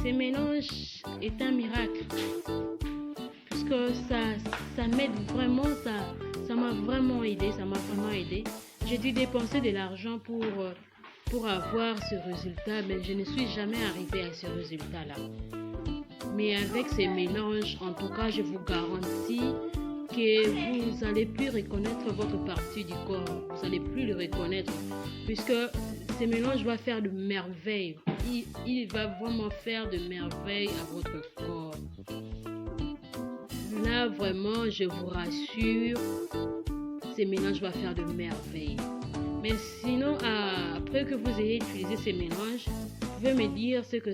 Ce mélange est un miracle, puisque ça m'aide vraiment, ça m'a vraiment aidé, J'ai dû dépenser de l'argent pour avoir ce résultat, mais je ne suis jamais arrivée à ce résultat-là. Mais avec ces mélanges, en tout cas, je vous garantis que vous n'allez plus reconnaître votre partie du corps. Vous n'allez plus le reconnaître, puisque ce mélange va faire de merveilles. Il va vraiment faire de merveilles à votre corps. Là, vraiment, je vous rassure, ce mélange va faire de merveilles. Mais sinon, après que vous ayez utilisé ces mélanges, vous pouvez me dire ce que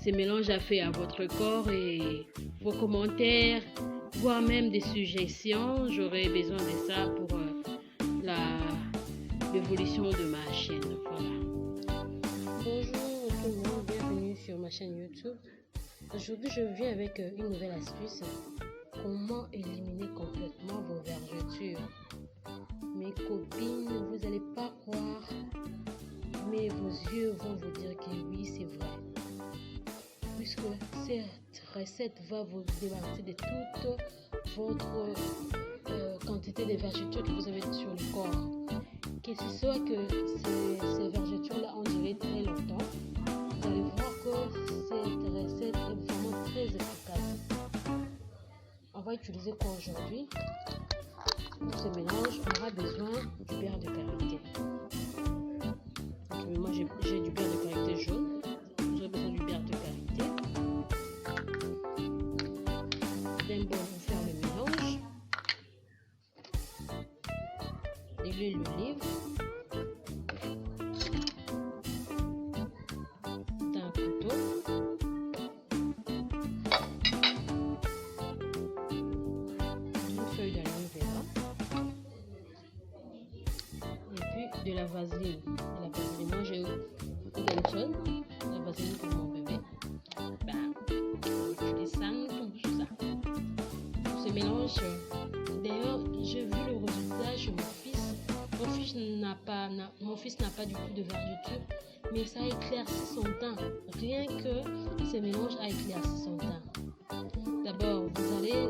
ces mélanges a fait à votre corps et vos commentaires, voire même des suggestions. J'aurais besoin de ça pour l'évolution de ma chaîne. Voilà. Bonjour tout le monde, bienvenue sur ma chaîne YouTube. Aujourd'hui, je viens avec une nouvelle astuce. Comment éliminer complètement vos vergetures. Mes copines, vous n'allez pas croire, mais vos yeux vont vous dire que oui, c'est vrai. Puisque cette recette va vous débarrasser de toute votre quantité de vergetures que vous avez sur le corps. Que ce soit que ces vergetures-là ont duré très longtemps, vous allez voir que cette recette est vraiment très efficace. On va utiliser quoi aujourd'hui? Pour ce mélange, on aura besoin du beurre de karité. Donc, moi j'ai du beurre de karité jaune. J'aurai besoin du beurre de karité. D'un bol pour faire le mélange. De l'huile d'olive. D'un couteau. Une feuille d'aloe vera. Et puis de la vaseline. Moi j'ai Johnson, la vaseline pour mon bébé. Je descends tout ça. Pour ce mélange, d'ailleurs, j'ai vu le résultat chez mon fils. Mon fils n'a pas du tout de vergeture, mais ça a éclairci son teint. Rien que ce mélange a éclairci son teint. D'abord, vous allez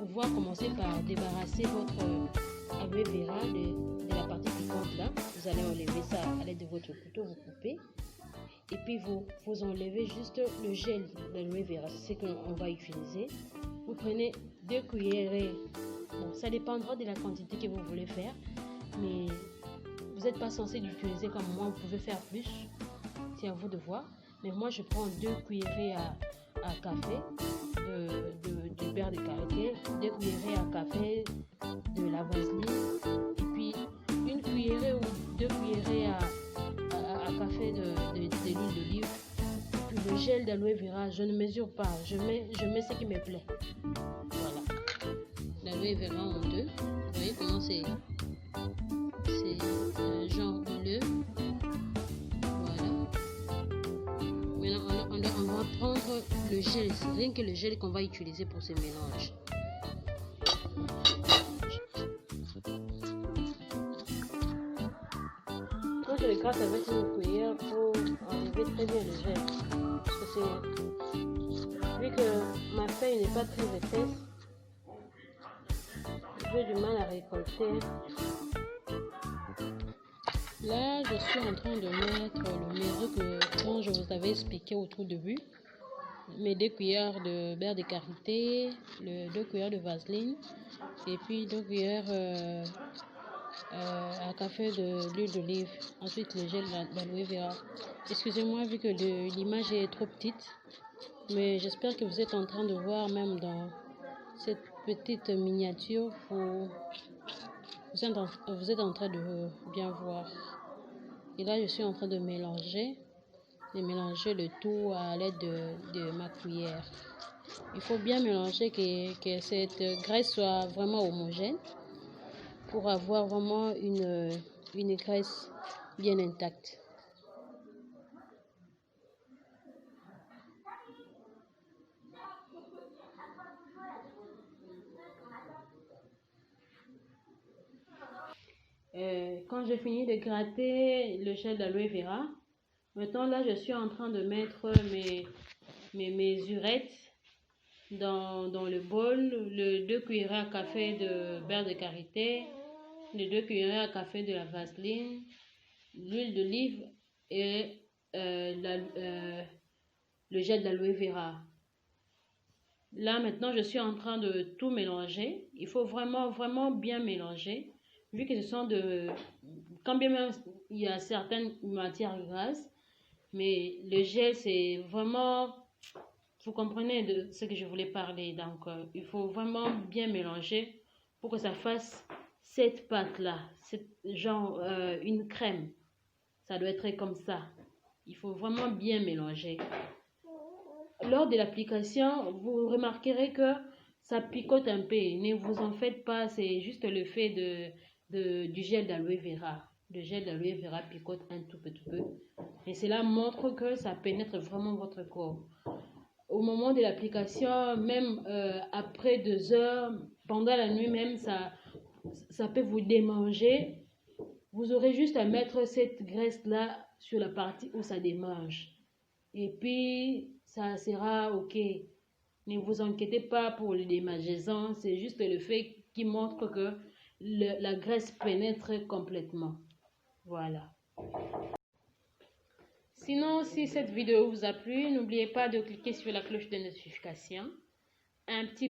pouvoir commencer par débarrasser votre aloe vera de la partie piquante là. Vous allez enlever ça à l'aide de votre couteau, vous coupez. Et puis vous enlevez juste le gel d'aloe vera, c'est ce qu'on va utiliser. Vous prenez 2 cuillerées. Bon, ça dépendra de la quantité que vous voulez faire, mais vous n'êtes pas censé l'utiliser comme moi, vous pouvez faire plus. C'est à vous de voir. Mais moi, je prends 2 cuillerées à café de beurre de karité, 2 cuillerées à café de la vaseline, et puis 1 cuillerée ou 2 cuillerées à café de l'huile d'olive, et puis le gel d'aloe vera. Je ne mesure pas, je mets ce qui me plaît. Voilà, l'aloe vera en 2. Vous voyez comment c'est genre bleu. Voilà. Maintenant on va prendre le gel. C'est rien que le gel qu'on va utiliser pour ce mélange. Je le gratte avec une cuillère pour enlever très bien le gel. Parce que vu que ma feuille n'est pas très épaisse, j'ai du mal à récolter. Là, je suis en train de mettre le mesure dont je vous avais expliqué au tout début. Mes 2 cuillères de beurre de karité, 2 cuillères de vaseline, et puis 2 cuillères à café de l'huile d'olive. Ensuite le gel d'aloe vera. Excusez-moi vu que l'image est trop petite, mais j'espère que vous êtes en train de voir même dans cette petite miniature. Vous êtes en train de bien voir. Et là je suis en train de mélanger le tout à l'aide de ma cuillère. Il faut bien mélanger que cette graisse soit vraiment homogène pour avoir vraiment une graisse bien intacte. Quand j'ai fini de gratter le gel d'aloe vera, Maintenant, là, je suis en train de mettre mes mesurettes dans le bol, le 2 cuillerées à café de beurre de karité, les 2 cuillerées à café de la vaseline, l'huile d'olive et le gel d'aloe vera. Là, maintenant, je suis en train de tout mélanger. Il faut vraiment, vraiment bien mélanger. Vu que ce sont quand bien même il y a certaines matières grasses, mais le gel, c'est vraiment... Vous comprenez de ce que je voulais parler. Donc, il faut vraiment bien mélanger pour que ça fasse cette pâte-là. C'est genre une crème. Ça doit être comme ça. Il faut vraiment bien mélanger. Lors de l'application, vous remarquerez que ça picote un peu. Ne vous en faites pas, c'est juste le fait du gel d'aloe vera. Le gel d'aloe vera picote un tout petit peu. Et cela montre que ça pénètre vraiment votre corps. Au moment de l'application, même après 2 heures, pendant la nuit même, ça peut vous démanger. Vous aurez juste à mettre cette graisse-là sur la partie où ça démange. Et puis, ça sera OK. Ne vous inquiétez pas pour le démangeaison. C'est juste le fait qui montre que la graisse pénètre complètement. Voilà. Sinon, si cette vidéo vous a plu, n'oubliez pas de cliquer sur la cloche de notification. Un petit